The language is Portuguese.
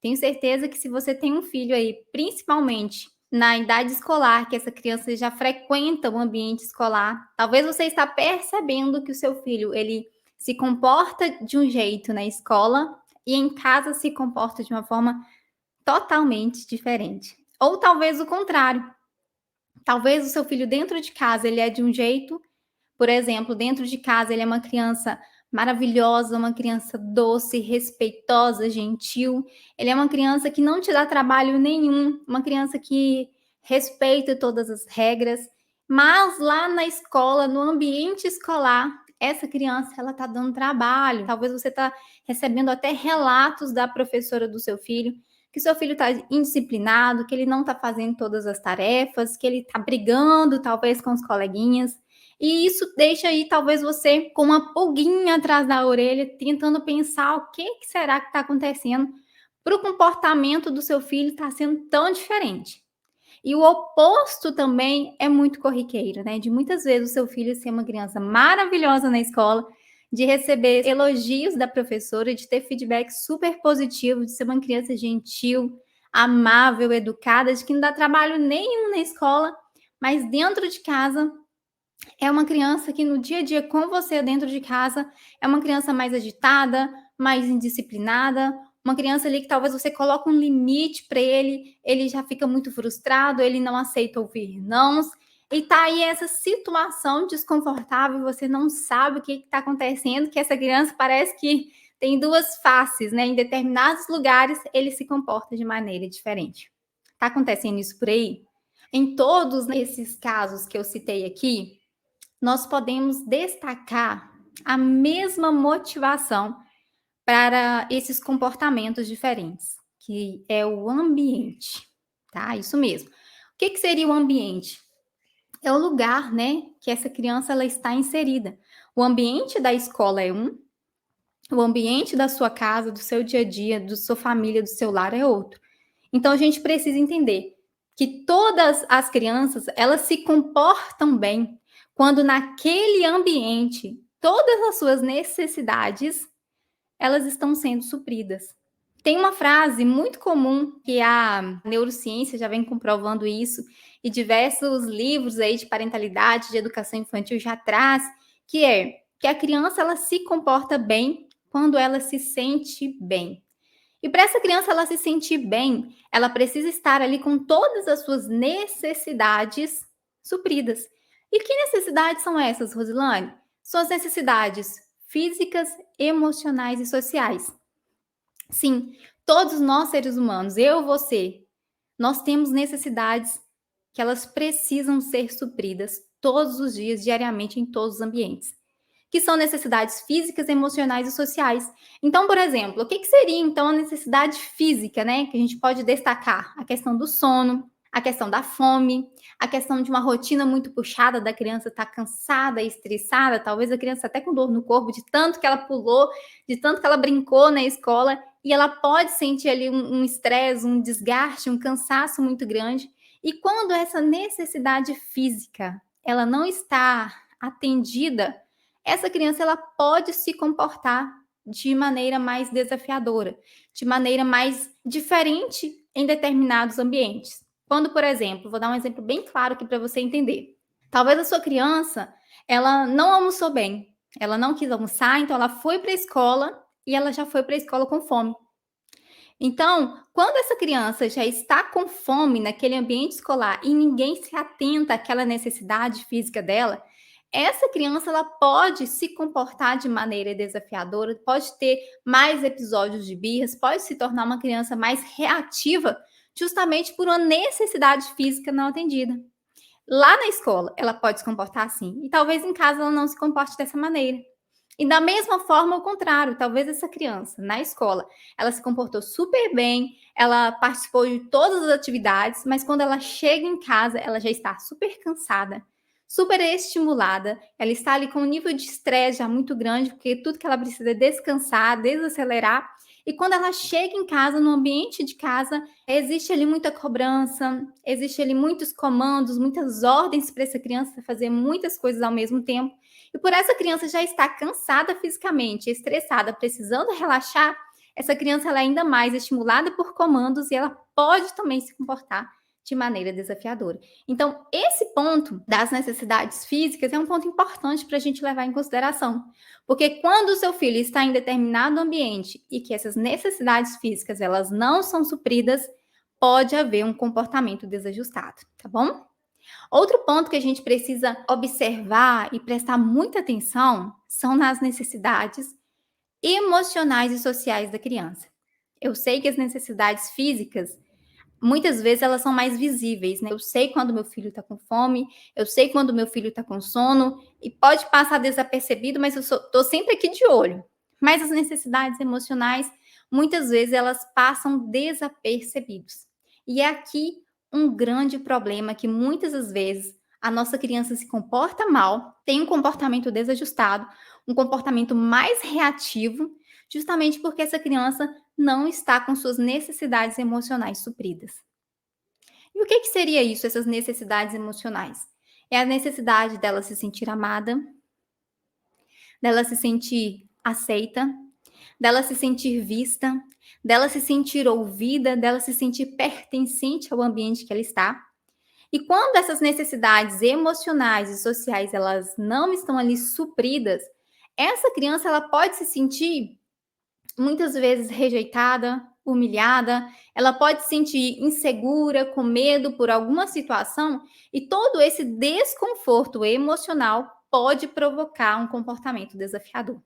Tenho certeza que se você tem um filho aí, principalmente na idade escolar, que essa criança já frequenta o ambiente escolar, talvez você está percebendo que o seu filho, ele se comporta de um jeito na escola e em casa se comporta de uma forma totalmente diferente. Ou talvez o contrário. Talvez o seu filho dentro de casa ele é de um jeito, por exemplo, dentro de casa ele é uma criança maravilhosa, uma criança doce, respeitosa, gentil. Ele é uma criança que não te dá trabalho nenhum, uma criança que respeita todas as regras. Mas lá na escola, no ambiente escolar, essa criança ela tá dando trabalho. Talvez você tá recebendo até relatos da professora do seu filho que seu filho está indisciplinado, que ele não está fazendo todas as tarefas, que ele está brigando talvez com os coleguinhas. E isso deixa aí talvez você com uma pulguinha atrás da orelha, tentando pensar o que será que está acontecendo para o comportamento do seu filho estar sendo tão diferente. E o oposto também é muito corriqueiro, né? De muitas vezes o seu filho ser uma criança maravilhosa na escola, de receber elogios da professora, de ter feedback super positivo, de ser uma criança gentil, amável, educada, de que não dá trabalho nenhum na escola, mas dentro de casa é uma criança que no dia a dia com você dentro de casa é uma criança mais agitada, mais indisciplinada, uma criança ali que talvez você coloque um limite para ele, ele já fica muito frustrado, ele não aceita ouvir nãos, e tá aí essa situação desconfortável, você não sabe o que está acontecendo, que essa criança parece que tem duas faces, né? Em determinados lugares ele se comporta de maneira diferente. Tá acontecendo isso por aí? Em todos esses casos que eu citei aqui, nós podemos destacar a mesma motivação para esses comportamentos diferentes, que é o ambiente, tá? Isso mesmo. O que seria o ambiente? É o lugar, né, que essa criança ela está inserida. O ambiente da escola é um, o ambiente da sua casa, do seu dia a dia, da sua família, do seu lar é outro. Então a gente precisa entender que todas as crianças, elas se comportam bem quando naquele ambiente todas as suas necessidades elas estão sendo supridas. Tem uma frase muito comum que a neurociência já vem comprovando isso e diversos livros aí de parentalidade, de educação infantil já traz, que é que a criança ela se comporta bem quando ela se sente bem. E para essa criança ela se sentir bem, ela precisa estar ali com todas as suas necessidades supridas. E que necessidades são essas, Rosilane? São as necessidades físicas, emocionais e sociais. Sim, todos nós seres humanos, eu, você, nós temos necessidades que elas precisam ser supridas todos os dias, diariamente, em todos os ambientes, que são necessidades físicas, emocionais e sociais. Então, por exemplo, o que seria então a necessidade física, né? Que a gente pode destacar a questão do sono, a questão da fome, a questão de uma rotina muito puxada, da criança estar cansada, estressada, talvez a criança até com dor no corpo, de tanto que ela pulou, de tanto que ela brincou na escola, e ela pode sentir ali um estresse, um desgaste, um cansaço muito grande. E quando essa necessidade física ela não está atendida, essa criança ela pode se comportar de maneira mais desafiadora, de maneira mais diferente em determinados ambientes. Quando, por exemplo, vou dar um exemplo bem claro aqui para você entender. Talvez a sua criança, ela não almoçou bem, ela não quis almoçar, então ela foi para a escola e ela já foi para a escola com fome. Então, quando essa criança já está com fome naquele ambiente escolar e ninguém se atenta àquela necessidade física dela, essa criança ela pode se comportar de maneira desafiadora, pode ter mais episódios de birras, pode se tornar uma criança mais reativa, justamente por uma necessidade física não atendida. Lá na escola, ela pode se comportar assim, e talvez em casa ela não se comporte dessa maneira. E da mesma forma, ao contrário, talvez essa criança, na escola, ela se comportou super bem, ela participou de todas as atividades, mas quando ela chega em casa, ela já está super cansada, super estimulada, ela está ali com um nível de estresse já muito grande, porque tudo que ela precisa é descansar, desacelerar, e quando ela chega em casa, no ambiente de casa, existe ali muita cobrança, existe ali muitos comandos, muitas ordens para essa criança fazer muitas coisas ao mesmo tempo. E por essa criança já estar cansada fisicamente, estressada, precisando relaxar, essa criança ela é ainda mais estimulada por comandos e ela pode também se comportar de maneira desafiadora. Então, esse ponto das necessidades físicas é um ponto importante para a gente levar em consideração, porque quando o seu filho está em determinado ambiente e que essas necessidades físicas elas não são supridas, pode haver um comportamento desajustado, tá bom? Outro ponto que a gente precisa observar e prestar muita atenção são nas necessidades emocionais e sociais da criança. Eu sei que as necessidades físicas, muitas vezes elas são mais visíveis, né? Eu sei quando meu filho está com fome, eu sei quando meu filho está com sono, e pode passar desapercebido, mas eu estou sempre aqui de olho. Mas as necessidades emocionais, muitas vezes elas passam desapercebidos. E é aqui um grande problema que muitas das vezes a nossa criança se comporta mal, tem um comportamento desajustado, um comportamento mais reativo, justamente porque essa criança não está com suas necessidades emocionais supridas. E o que seria isso, essas necessidades emocionais? É a necessidade dela se sentir amada, dela se sentir aceita, dela se sentir vista, dela se sentir ouvida, dela se sentir pertencente ao ambiente que ela está. E quando essas necessidades emocionais e sociais elas não estão ali supridas, essa criança ela pode se sentir muitas vezes rejeitada, humilhada, ela pode se sentir insegura, com medo por alguma situação, e todo esse desconforto emocional pode provocar um comportamento desafiador.